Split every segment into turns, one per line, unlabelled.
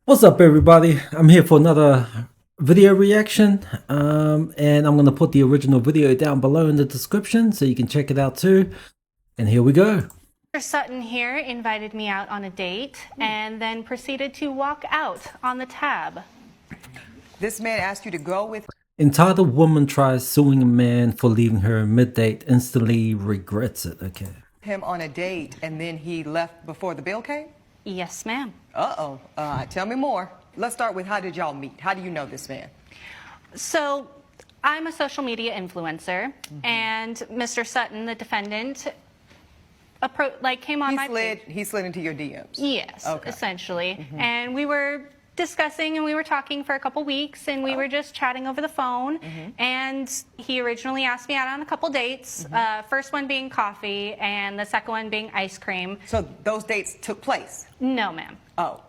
What's up, everybody? I'm here for another video reaction, and I'm going to put the original video down below in the description so you can check it out too. And here we go.
Mr. Sutton here invited me out on a date and then proceeded to walk out on the tab.
This man asked you to go with
Entitled Woman Tries Suing a Man for Leaving Her Mid-Date, Instantly Regrets It. Okay.
him on a date and then he left before the bill came?
Yes, ma'am.
Uh-oh. Tell me more. Let's start with how did y'all meet? How do you know this man?
So I'm a social media influencer, and Mr. Sutton, the defendant, came on my page.
He slid into your DMs?
Yes,
Okay.
essentially. And we were discussing and we were talking for a couple weeks, and we were just chatting over the phone. And he originally asked me out on a couple dates, first one being coffee and the second one being ice cream.
So those dates took place?
No, ma'am.
Oh.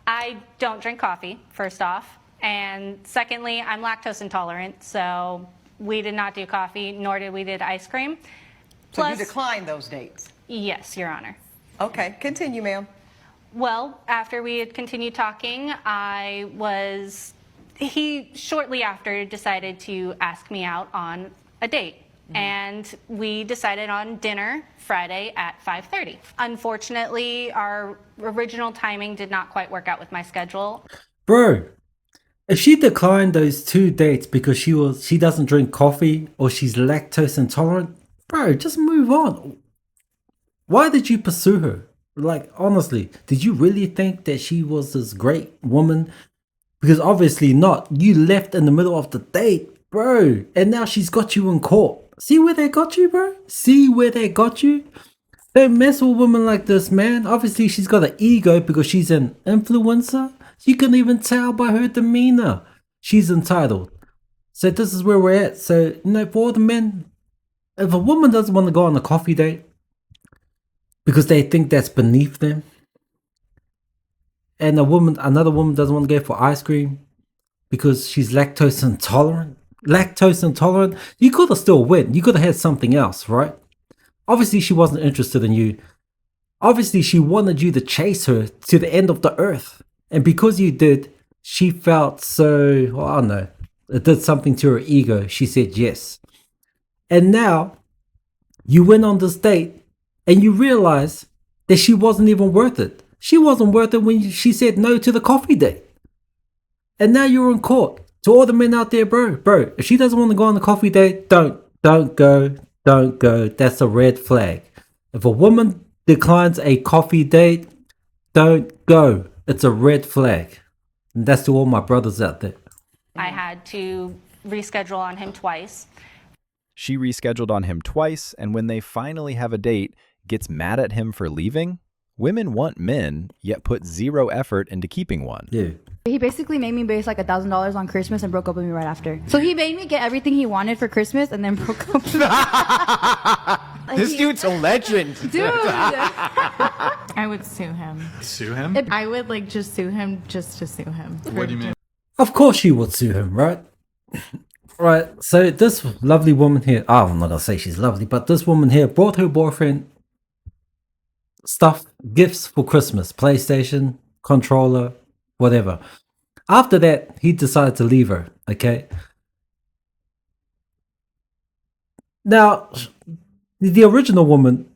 I don't drink coffee, first off. And secondly, I'm lactose intolerant, so we did not do coffee, nor did we did ice cream.
So
Plus,
you declined those dates?
yes, Your Honor.
Okay, continue, ma'am.
Well, after we had continued talking, he shortly after decided to ask me out on a date. And we decided on dinner Friday at 5:30. Unfortunately, our original timing did not quite work out with my schedule.
Bro, if she declined those two dates because she doesn't drink coffee or she's lactose intolerant, bro, just move on. Why did you pursue her? Like, honestly, did you really think that she was this great woman? Because obviously not. You left in the middle of the date, bro. And now she's got you in court. See where they got you, bro? See where they got you? Don't mess with women like this, man. Obviously, she's got an ego because she's an influencer. You can even tell by her demeanor. She's entitled. So this is where we're at. So, for all the men, if a woman doesn't want to go on a coffee date, because they think that's beneath them, and another woman doesn't want to go for ice cream because she's lactose intolerant, you could have still win. You could have had something else, right? Obviously she wasn't interested in you. Obviously she wanted you to chase her to the end of the earth, and because you did, she felt so, well, I don't know, it did something to her ego. She said yes, and now you went on this date and you realize that she wasn't even worth it. She wasn't worth it when she said no to the coffee date. And now you're in court. To all the men out there, bro, if she doesn't want to go on the coffee date, don't go. That's a red flag. If a woman declines a coffee date, don't go. It's a red flag. And that's to all my brothers out there.
I had to reschedule on him twice.
She rescheduled on him twice, and when they finally have a date, gets mad at him for leaving? Women want men, yet put zero effort into keeping one.
Yeah.
He basically made me base like $1,000 on Christmas and broke up with me right after. So he made me get everything he wanted for Christmas and then broke up with me.
This dude's a legend.
Dude!
I would sue him.
Sue him?
I would just sue him just to sue him.
What do you mean?
Of course she would sue him, right? Right, so this lovely woman here, I'm not gonna say she's lovely, but this woman here brought her boyfriend gifts for Christmas, PlayStation, controller, whatever. After that, he decided to leave her, okay? Now, the original woman,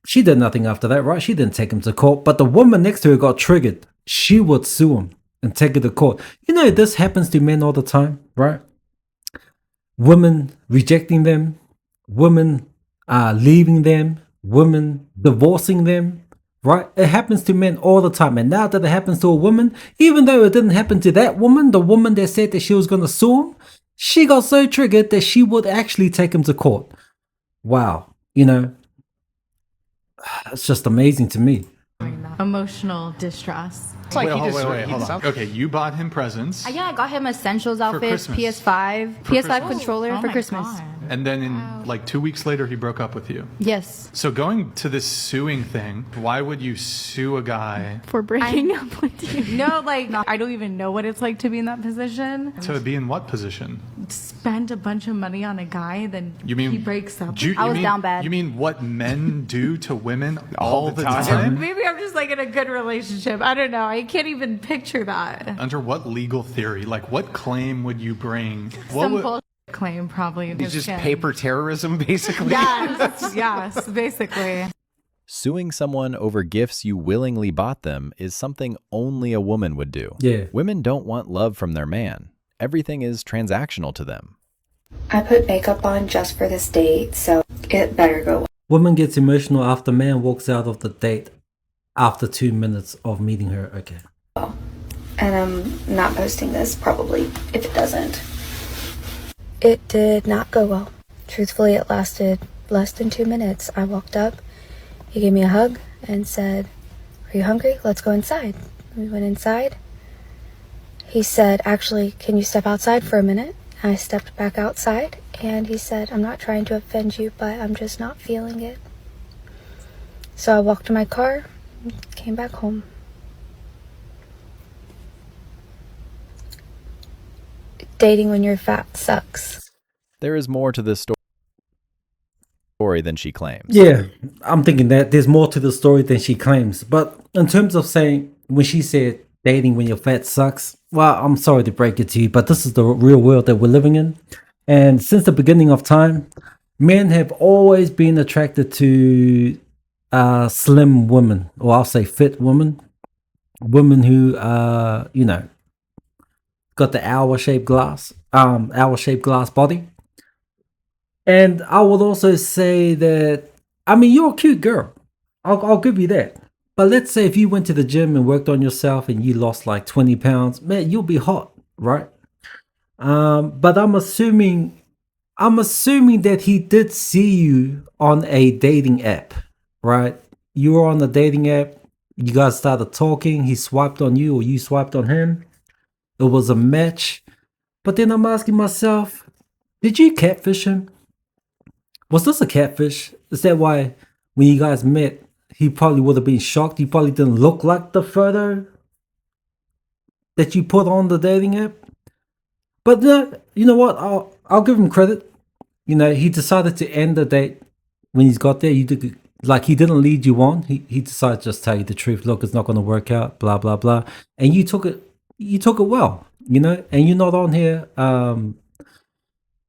she did nothing after that, right? She didn't take him to court, but the woman next to her got triggered. She would sue him and take it to court. This happens to men all the time, right? Women rejecting them, women leaving them, women divorcing them, right? It happens to men all the time. And now that it happens to a woman, even though it didn't happen to that woman, the woman that said that she was going to sue him, she got so triggered that she would actually take him to court. Wow. It's just amazing to me.
Emotional distress.
It's like wait, hold on. Okay, you bought him presents.
Yeah, I got him essentials outfits,
Christmas.
PS5, PS5
Christmas?
controller
Oh
for
my
Christmas.
God.
And then in like 2 weeks later, he broke up with you.
Yes.
So going to this suing thing, why would you sue a guy
For breaking up with you. No, like, I don't even know what it's like to be in that position.
to be in what position?
Spend a bunch of money on a guy, then
You mean
he breaks up.
You,
I
you
was
mean,
down bad.
You mean what men do to women all the time?
Maybe I'm just like in a good relationship. I don't know. I can't even picture that.
Under what legal theory? Like, what claim would you bring? What
Some
would,
bullshit claim probably.
It's just paper terrorism, basically.
Yes, yes, basically.
Suing someone over gifts you willingly bought them is something only a woman would do.
Yeah.
Women don't want love from their man. Everything is transactional to them.
I put makeup on just for this date, so it better go well.
Woman gets emotional after man walks out of the date after 2 minutes of meeting her. Okay.
And I'm not posting this, probably, if it doesn't. It did not go well. Truthfully, it lasted less than 2 minutes. I walked up, he gave me a hug and said, "Are you hungry? Let's go inside." We went inside. He said, "Actually, can you step outside for a minute?" I stepped back outside and he said, "I'm not trying to offend you, but I'm just not feeling it." So I walked to my car, came back home. Dating when you're fat sucks.
There is more to this story than she claims.
Yeah, I'm thinking that there's more to the story than she claims. But in terms of saying, when she said dating when you're fat sucks, well, I'm sorry to break it to you, but this is the real world that we're living in. And since the beginning of time, men have always been attracted to slim women, or I'll say fit women. Women who, got the hour-shaped glass body. And I would also say that, I mean, you're a cute girl. I'll give you that. But let's say if you went to the gym and worked on yourself and you lost like 20 pounds, man, you'll be hot, right? But I'm assuming that he did see you on a dating app, right? You were on the dating app. You guys started talking. He swiped on you or you swiped on him. It was a match. But then I'm asking myself, did you catfish him? Was this a catfish? Is that why when you guys met, he probably would have been shocked? He probably didn't look like the photo that you put on the dating app? But you know what? I'll give him credit. You know, he decided to end the date when he's got there. He didn't lead you on. He decided to just tell you the truth. Look, it's not going to work out, blah, blah, blah. And you took it well, you know, and you're not on here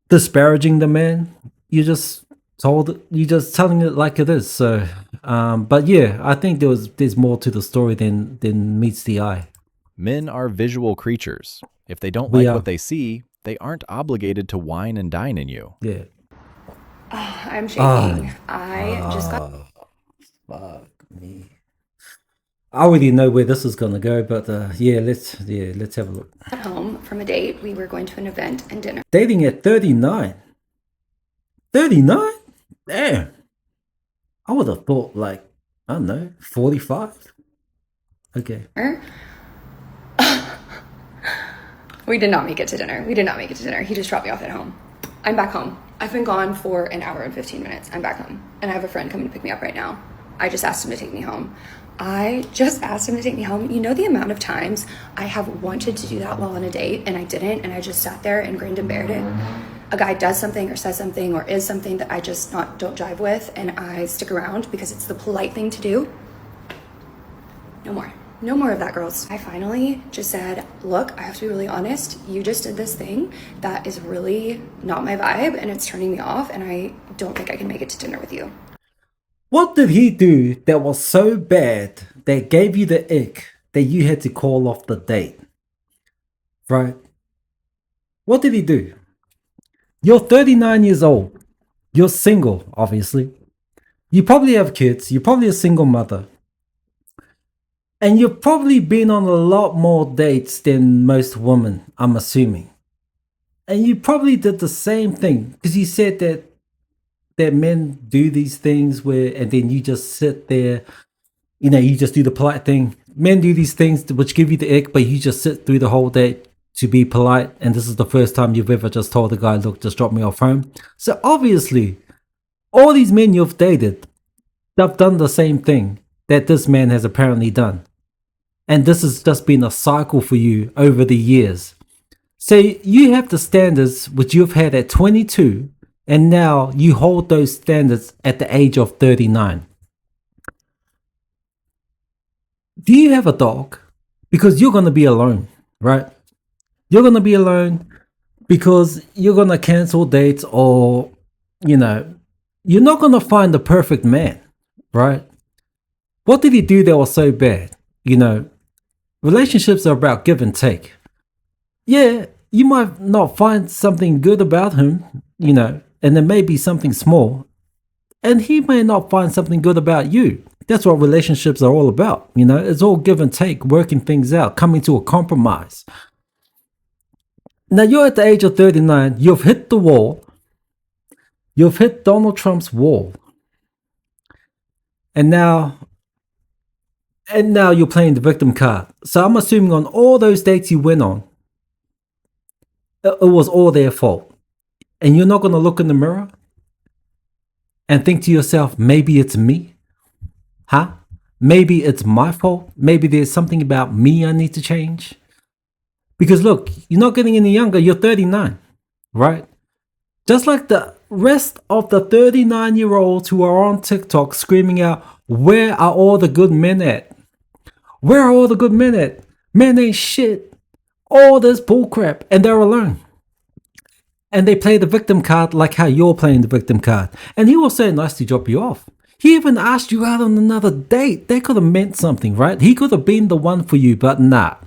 disparaging the man. You're just telling it like it is. So, but yeah, I think there's more to the story than meets the eye.
Men are visual creatures. If they don't
We
like
are.
what they see, they aren't obligated to wine and dine in you.
Yeah.
I'm shaking. I just got
Fuck me. I already know where this is gonna go, but let's have a look.
home from a date. We were going to an event and dinner.
Dating at 39. 39? Damn. I would have thought like, I don't know, 45. Okay.
We did not make it to dinner. He just dropped me off at home. I'm back home. I've been gone for an hour and 15 minutes. I'm back home. And I have a friend coming to pick me up right now. I just asked him to take me home. You know the amount of times I have wanted to do that while on a date and I didn't, and I just sat there and grinned and bared it. A guy does something or says something or is something that I just don't jive with, and I stick around because it's the polite thing to do. No more of that, girls. I finally just said, look, I have to be really honest. You just did this thing that is really not my vibe and it's turning me off, and I don't think I can make it to dinner with you.
What did he do that was so bad that gave you the ick that you had to call off the date? Right? What did he do? You're 39 years old. You're single, obviously. You probably have kids. You're probably a single mother. And you've probably been on a lot more dates than most women, I'm assuming. And you probably did the same thing because you said that men do these things and then you just sit there, you know, you just do the polite thing. Men do these things which give you the ick, but you just sit through the whole date to be polite, and this is the first time you've ever just told the guy, look, just drop me off home. So obviously, all these men you've dated, they've done the same thing that this man has apparently done. And this has just been a cycle for you over the years. So you have the standards which you've had at 22, and now you hold those standards at the age of 39. Do you have a dog? Because you're going to be alone, right? You're going to be alone because you're going to cancel dates, or, you know, you're not going to find the perfect man, right? What did he do that was so bad? You know, relationships are about give and take. Yeah, you might not find something good about him, you know, and there may be something small, and he may not find something good about you. That's what relationships are all about. You know, it's all give and take, working things out, coming to a compromise. Now you're at the age of 39, you've hit the wall. You've hit Donald Trump's wall. And now you're playing the victim card. So I'm assuming on all those dates you went on, it was all their fault. And you're not going to look in the mirror and think to yourself, maybe it's me? Huh? Maybe it's my fault? Maybe there's something about me I need to change? Because look, you're not getting any younger, you're 39, right? Just like the rest of the 39-year-olds who are on TikTok screaming out, where are all the good men at? Where are all the good men at? Men ain't shit. All this bullcrap, and they're alone. And they play the victim card like how you're playing the victim card. And he was so nice to drop you off. He even asked you out on another date. That could have meant something, right? He could have been the one for you, but nah.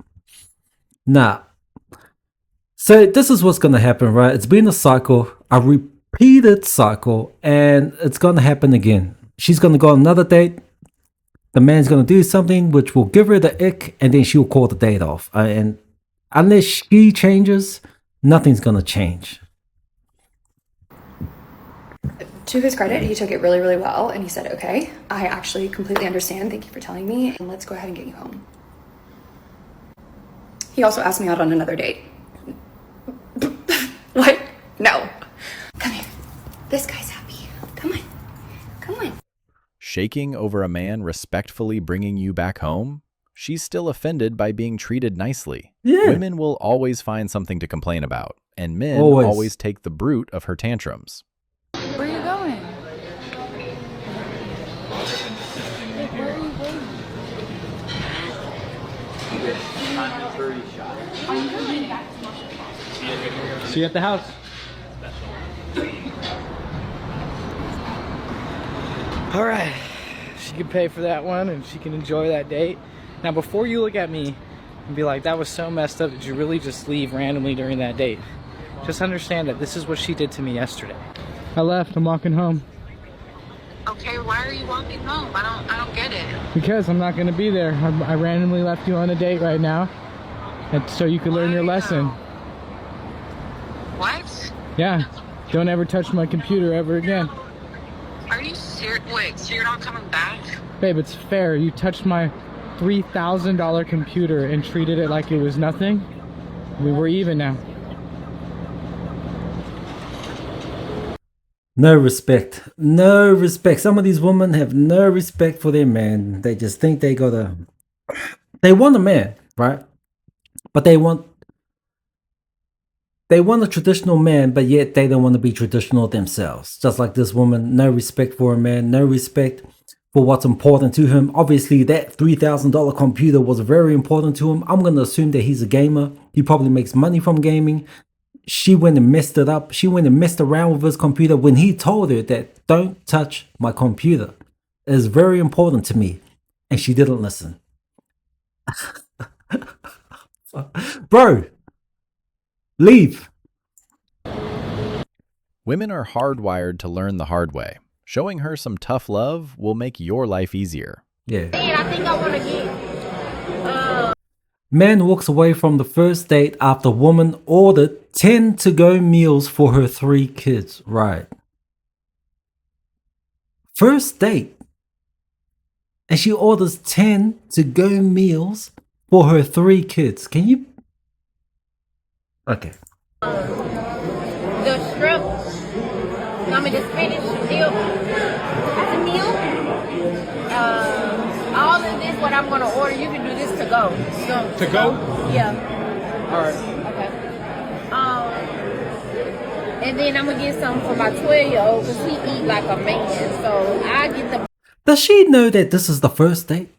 So this is what's going to happen, right? It's been a cycle, a repeated cycle, and it's going to happen again. She's going to go on another date. The man's going to do something which will give her the ick, and then she'll call the date off. And unless she changes, nothing's going to change.
To his credit, he took it really, really well, and he said, okay, I actually completely understand. Thank you for telling me, and let's go ahead and get you home. He also asked me out on another date. What? No. Come here. This guy's happy. Come on.
Shaking over a man respectfully bringing you back home? She's still offended by being treated nicely.
Yeah.
Women will always find something to complain about, and men
Always.
always take the brunt of her tantrums.
Where are you going?
See you at the house. All right, she can pay for that one and she can enjoy that date. Now, before you look at me and be like, that was so messed up, did you really just leave randomly during that date? Just understand that this is what she did to me yesterday. I left, I'm walking home.
Okay, why are you walking home? I don't get it.
Because I'm not gonna be there. I randomly left you on a date right now, and so you could learn your lesson.
What?
Yeah, don't ever touch my computer ever again.
Are you serious? Wait, so you're not coming back?
Babe, it's fair. You touched my $3,000 computer and treated it like it was nothing. We were even now.
No respect. No respect. Some of these women have no respect for their man. They just think they want a man, right? But they want a traditional man, but yet they don't want to be traditional themselves. Just like this woman, no respect for a man, no respect for what's important to him. Obviously, that $3,000 computer was very important to him. I'm going to assume that he's a gamer. He probably makes money from gaming. She went and messed it up. She went and messed around with his computer when he told her that don't touch my computer. It is very important to me. And she didn't listen. Bro, leave.
Women are hardwired to learn the hard way. Showing her some tough love will make your life easier.
Yeah. Man walks away from the first date after woman ordered 10 to-go meals for her 3 kids. Right. First date. And she orders 10 to-go meals for her 3 kids. Can you Okay.
The shrimp, the spinach deal as a meal. All of this, what I'm gonna order, you can do this to go. So,
To go?
Yeah.
All right.
Okay. And then I'm gonna get something for my 12-year-old because he eat like a man. So I get the.
Does she know that this is the first date?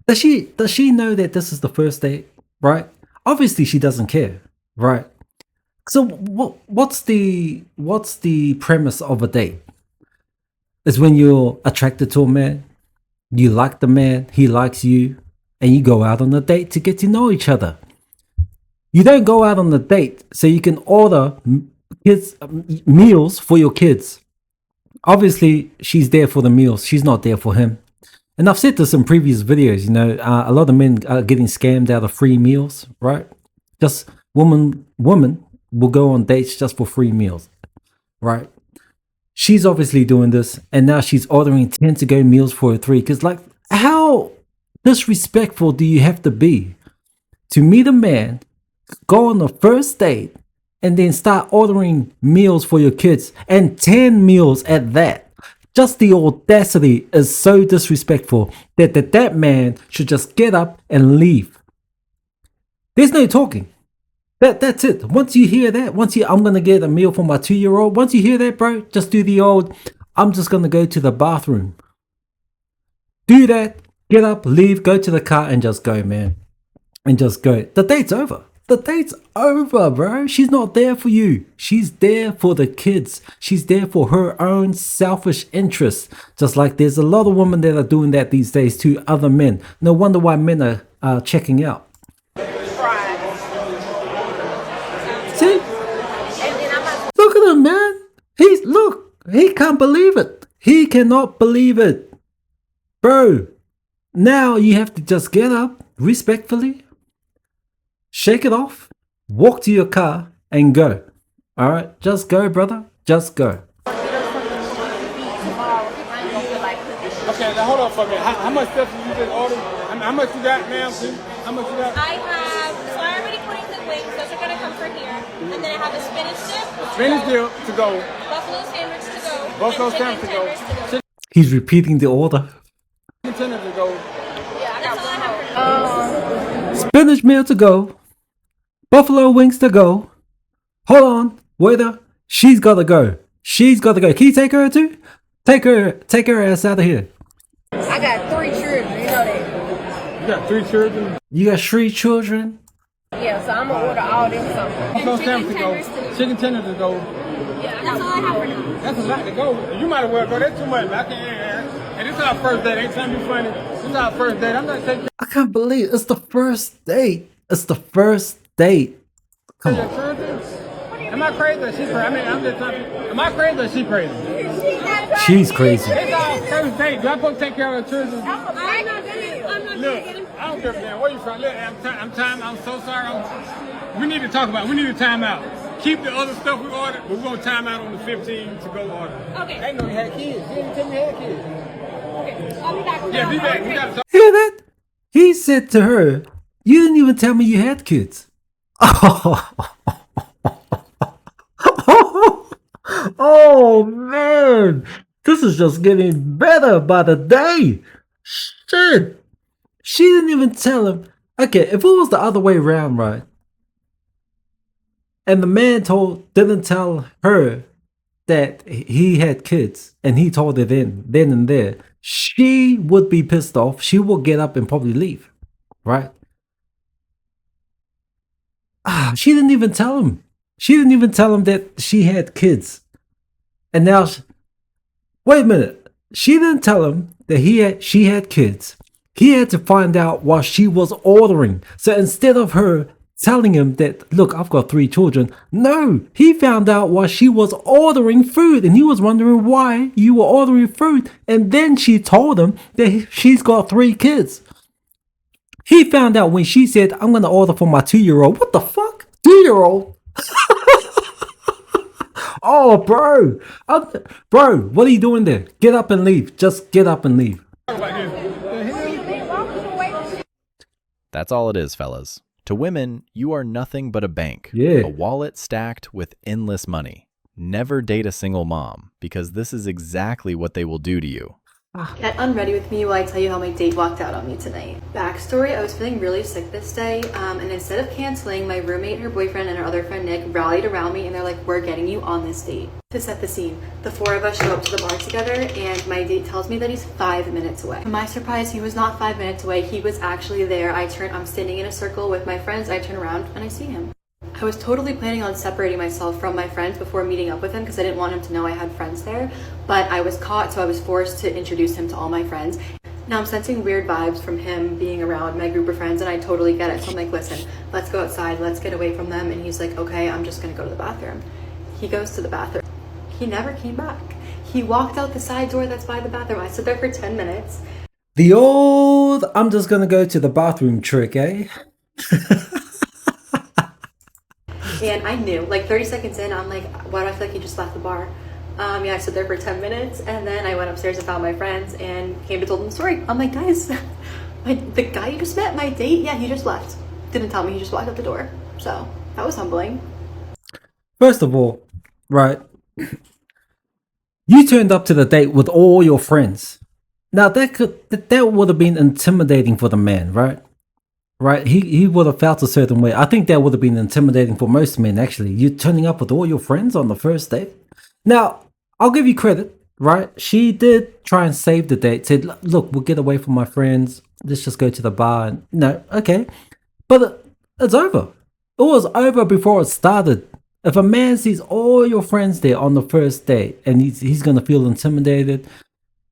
Does she know that this is the first date? Right? Obviously she doesn't care, right? So what's the premise of a date? Is when you're attracted to a man, you like the man, he likes you, and you go out on a date to get to know each other. You don't go out on a date so you can order meals for your kids. Obviously, she's there for the meals. She's not there for him. And I've said this in previous videos, a lot of men are getting scammed out of free meals, right? Just women will go on dates just for free meals, right? She's obviously doing this, and now she's ordering 10 to-go meals for her 3. Because, like, how disrespectful do you have to be to meet a man, go on the first date, and then start ordering meals for your kids, and 10 meals at that? Just the audacity is so disrespectful that man should just get up and leave. There's no talking. That's it. Once you hear that, I'm gonna get a meal for my 2-year-old. Once you hear that, bro, just do the old, I'm just gonna go to the bathroom. Do that, get up, leave, go to the car, and just go, man. And just go. The date's over. The date's over, bro. She's not there for you. She's there for the kids. She's there for her own selfish interests. Just like there's a lot of women that are doing that these days to other men. No wonder why men are checking out. See? Look at him, man. He can't believe it. He cannot believe it. Bro, now you have to just get up respectfully, shake it off, walk to your car, and go. All right? Just go, brother. Just go.
Okay, now hold on for a minute. How much stuff did you just order? How much you got, ma'am? How much you got?
I have. So I already put in the wings. Those are gonna come from here. And then I have a spinach dip.
Spinach dip to go.
Buffalo sandwich to go.
Buffalo
and
sandwich to go.
tenders to go.
He's repeating the order.
Chicken tenders to go.
Yeah, that's all I have.
Spinach meal to go. Buffalo wings to go. Hold on, waiter. She's gotta go. She's gotta go. Can you take her too? Take her ass out of here.
I got 3 children. You know that.
You got 3 children?
You got 3 children?
Yeah, so I'm gonna order all them something.
Buffalo sandwich to go. Chicken tenders to go.
Yeah, that's all I have for now.
That's a lot to go. You might as well go. That's too much. I can't. And this is our first date. Ain't trying to be funny. This is our first date. I'm not taking.
I can't believe it's the first date. It's the first date. Come on.
Am I crazy or she crazy? I mean, I'm just trying. Am I crazy or she crazy?
She's crazy.
It's our first date. Do I supposed to take care of the children?
I'm not gonna
Look, I don't give a damn. Where you from? Look, I'm so sorry. We need to talk about it. We need to time out. Keep the other stuff we ordered, but we're going to time out on the 15 to go order.
Okay.
I know you had kids. You didn't tell me you had kids.
Okay, I'll be back.
Yeah, be back. We got to talk.
Hear that? He said to her, "You didn't even tell me you had kids." Oh man, this is just getting better by the day. Shit, she didn't even tell him. Okay, if it was the other way around, right? And the man didn't tell her that he had kids, and he told her then and there, she would be pissed off. She would get up and probably leave, right? She didn't even tell him. She didn't even tell him that she had kids. And now, wait a minute. She didn't tell him that she had kids. He had to find out what she was ordering. So instead of her telling him that, look, I've got 3 children. No, he found out why she was ordering food, and he was wondering why you were ordering food. And then she told him that she's got 3 kids. He found out when she said, I'm going to order for my 2-year-old. What the fuck? 2-year-old? Oh, bro. Bro, what are you doing there? Get up and leave. Just get up and leave.
That's all it is, fellas. To women, you are nothing but a bank,
Yeah.
a wallet stacked with endless money. Never date a single mom, because this is exactly what they will do to you.
Get unready with me while I tell you how my date walked out on me tonight. Backstory, I was feeling really sick this day, and instead of canceling, my roommate, her boyfriend, and her other friend Nick rallied around me and they're like, we're getting you on this date. To set the scene, the four of us show up to the bar together and my date tells me that he's 5 minutes away. To my surprise, he was not 5 minutes away, he was actually there. I'm standing in a circle with my friends, I turn around and I see him. I was totally planning on separating myself from my friends before meeting up with him because I didn't want him to know I had friends there, but I was caught, so I was forced to introduce him to all my friends. Now I'm sensing weird vibes from him being around my group of friends, and I totally get it. So I'm like, listen, let's go outside, let's get away from them. And he's like, okay, I'm just gonna go to the bathroom. He goes to the bathroom. He never came back. He walked out the side door that's by the bathroom. I stood there for 10 minutes.
The old, I'm just gonna go to the bathroom trick, eh?
And I knew, like 30 seconds in, I'm like, why do I feel like he just left the bar? Yeah, I stood there for 10 minutes and then I went upstairs and found my friends and came to tell them the story. I'm like, guys, the guy you just met, my date, yeah, he just left. Didn't tell me, he just walked out the door. So that was humbling.
First of all, right, you turned up to the date with all your friends. Now that would have been intimidating for the man, right? Right, he would have felt a certain way. I think that would have been intimidating for most men, actually. You turning up with all your friends on the first date. Now, I'll give you credit, right? She did try and save the date. Said, look, we'll get away from my friends. Let's just go to the bar. And, no, okay. But it's over. It was over before it started. If a man sees all your friends there on the first date and he's going to feel intimidated,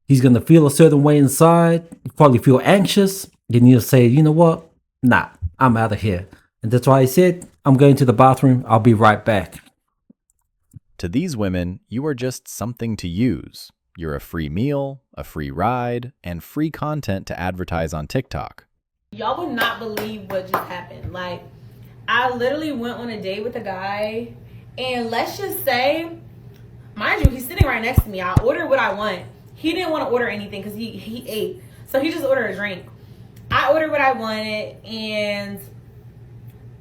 he's going to feel a certain way inside, probably feel anxious, then you'll say, you know what? Nah, I'm out of here. And that's why I said, I'm going to the bathroom. I'll be right back.
To these women, you are just something to use. You're a free meal, a free ride, and free content to advertise on TikTok.
Y'all would not believe what just happened. Like, I literally went on a date with a guy, and let's just say, mind you, he's sitting right next to me. I ordered what I want. He didn't want to order anything because he ate. So he just ordered a drink. I ordered what I wanted, and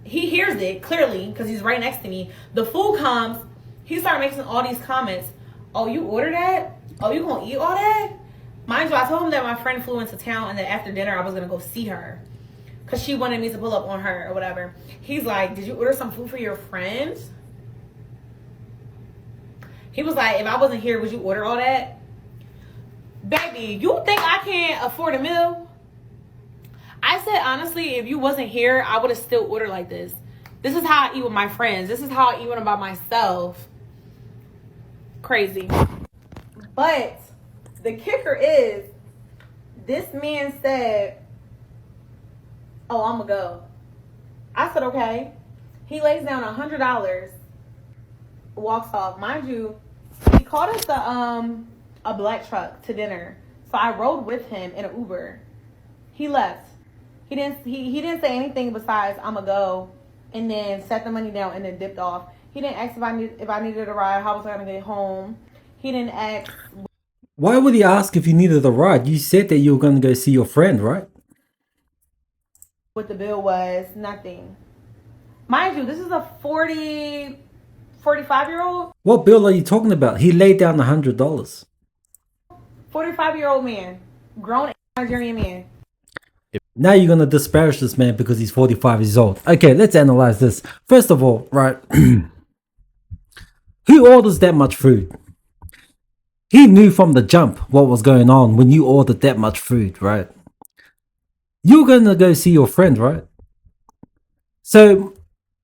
he hears it clearly because he's right next to me. The food comes. He started making all these comments. Oh, you ordered that? Oh, you gonna eat all that? Mind you, I told him that my friend flew into town and that after dinner I was gonna go see her because she wanted me to pull up on her or whatever. He's like, did you order some food for your friends? He was like, if I wasn't here, would you order all that? Baby, you think I can't afford a meal? I said, honestly, if you wasn't here, I would have still ordered like this. This is how I eat with my friends. This is how I eat when I'm by myself. Crazy. But the kicker is, this man said, oh, I'm going to go. I said, okay. He lays down $100, walks off. Mind you, he called us a black truck to dinner. So I rode with him in an Uber. He left. He didn't say anything besides "I'ma go," and then set the money down and then dipped off. He didn't ask if I needed a ride, how was I gonna get home. He didn't ask.
Why would he ask if you needed a ride? You said that you were going to go see your friend, right?
What the bill was, nothing. Mind you, this is a 45-year-old.
What bill are you talking about? He laid down $100.
45-year-old man, grown Nigerian man.
Now you're going to disparage this man because he's 45 years old. Okay, let's analyze this. First of all, right, who orders that much food? He knew from the jump what was going on when you ordered that much food, right? You're going to go see your friend, right? So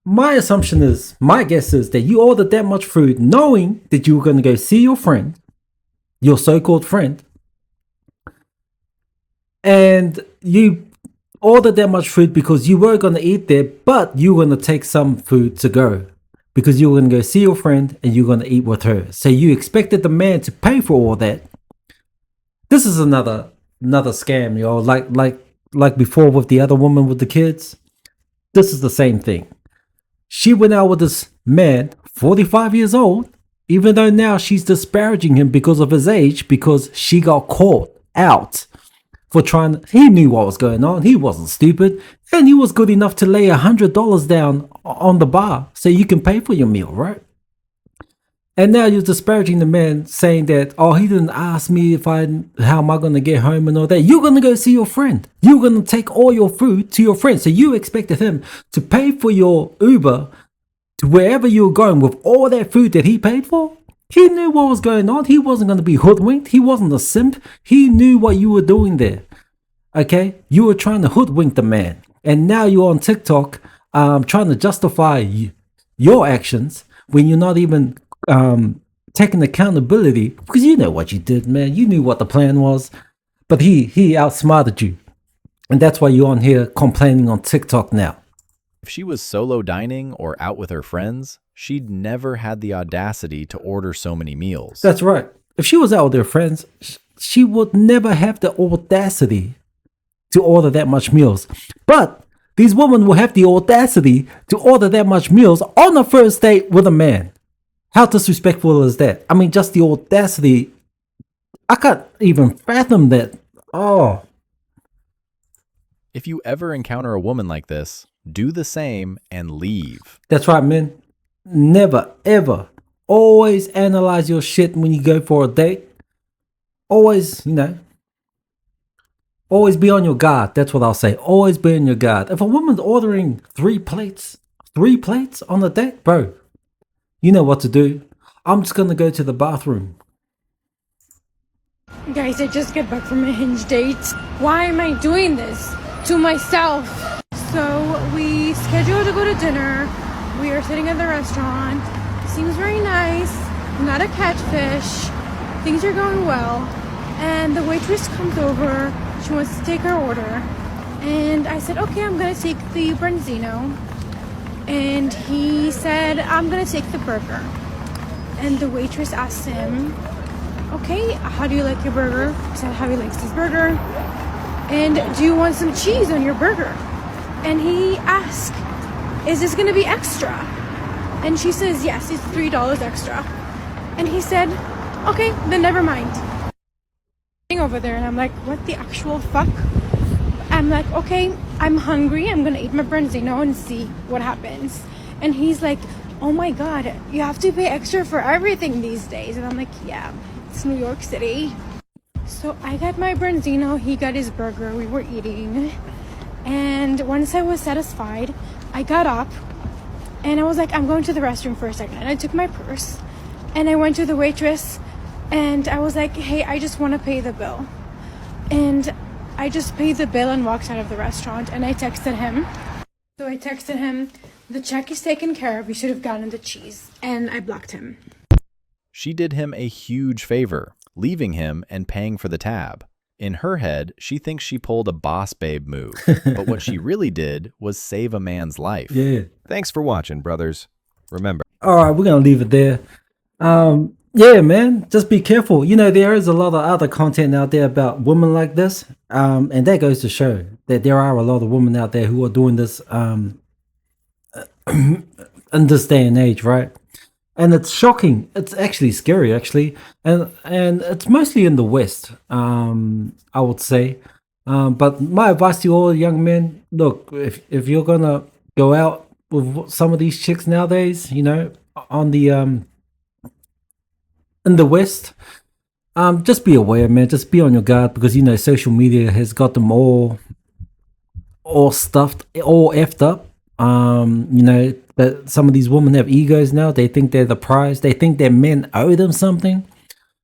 my assumption is, my guess is that you ordered that much food knowing that you were going to go see your friend, your so-called friend, and you ordered that much food because you were going to eat there, but you were going to take some food to go because you were going to go see your friend and you're going to eat with her. So you expected the man to pay for all that. This is another scam, yo. Like before with the other woman with the kids. This is the same thing. She went out with this man, 45 years old, even though now she's disparaging him because of his age, because she got caught out for he knew what was going on. He wasn't stupid. And he was good enough to lay $100 down on the bar so you can pay for your meal, right? And now you're disparaging the man, saying that, oh, he didn't ask me how am I going to get home and all that. You're going to go see your friend. You're going to take all your food to your friend. So you expected him to pay for your Uber to wherever you were going with all that food that he paid for? He knew what was going on. He wasn't going to be hoodwinked. He wasn't a simp. He knew what you were doing there. Okay? You were trying to hoodwink the man. And now you're on TikTok trying to justify your actions when you're not even taking accountability, because you know what you did, man. You knew what the plan was. But he outsmarted you. And that's why you're on here complaining on TikTok now.
If she was solo dining or out with her friends, she'd never had the audacity to order so many meals.
That's right. If she was out with her friends, she would never have the audacity to order that much meals. But these women will have the audacity to order that much meals on a first date with a man. How disrespectful is that? I mean, just the audacity. I can't even fathom that. Oh.
If you ever encounter a woman like this, do the same and leave.
That's right, men. Never, ever. Always analyze your shit when you go for a date. Always, always be on your guard. That's what I'll say. Always be on your guard. If a woman's ordering 3 plates on a date, bro, you know what to do. I'm just going to go to the bathroom.
Guys, I just got back from a Hinge date. Why am I doing this to myself? So we scheduled to go to dinner. We are sitting at the restaurant. Seems very nice. Not a catfish. Things are going well. And the waitress comes over. She wants to take her order. And I said, okay, I'm going to take the branzino. And he said, I'm going to take the burger. And the waitress asked him, okay, how do you like your burger? He said how he likes his burger. And do you want some cheese on your burger? And he asked, is this going to be extra? And she says, yes, it's $3 extra. And he said, okay, then never mind. Over there, and I'm like, what the actual fuck? I'm like, okay, I'm hungry. I'm going to eat my branzino and see what happens. And he's like, oh my God, you have to pay extra for everything these days. And I'm like, yeah, it's New York City. So I got my branzino, he got his burger, we were eating. And once I was satisfied, I got up and I was like, I'm going to the restroom for a second. And I took my purse and I went to the waitress and I was like, hey, I just want to pay the bill. And I just paid the bill and walked out of the restaurant, and I texted him. So I texted him, the check is taken care of, you should have gotten the cheese. And I blocked him.
She did him a huge favor, leaving him and paying for the tab. In her head, she thinks she pulled a boss babe move, but what she really did was save a man's life.
Yeah.
Thanks for watching, brothers. Remember.
All right, we're going to leave it there. Yeah, man, just be careful. There is a lot of other content out there about women like this. And that goes to show that there are a lot of women out there who are doing this in this day and age, right? And it's shocking. It's actually scary, actually. And it's mostly in the West, I would say. But my advice to all young men, look, if you're going to go out with some of these chicks nowadays, on the in the West, just be aware, man. Just be on your guard, because social media has got them all stuffed, all effed up. That some of these women have egos now. They think they're the prize. They think their men owe them something.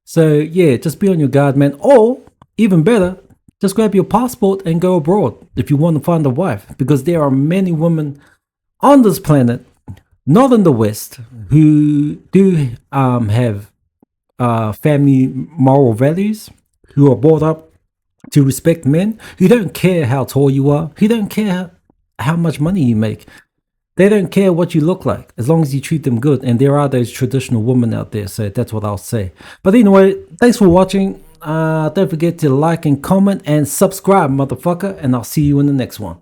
So yeah, just be on your guard, man. Or even better, just grab your passport and go abroad if you want to find a wife, because there are many women on this planet, not in the West, who do have family moral values, who are brought up to respect men, who don't care how tall you are, who don't care how much money you make. They don't care what you look like, as long as you treat them good. And there are those traditional women out there, so that's what I'll say. But anyway, thanks for watching. Don't forget to like and comment and subscribe, motherfucker, and I'll see you in the next one.